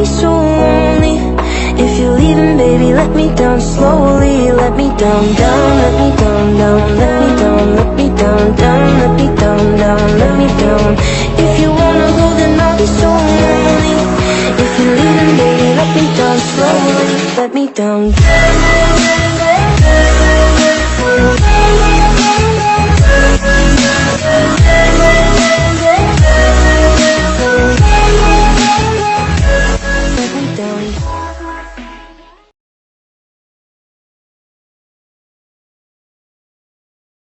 so lonely. If you're leaving, baby, let me down slowly. Let me down, down, let me down, down, let me down, let me down, down, let me down, down, let me down. If you wanna go, then I'll be so lonely. If you're leaving, baby, let me down slowly. Let me down.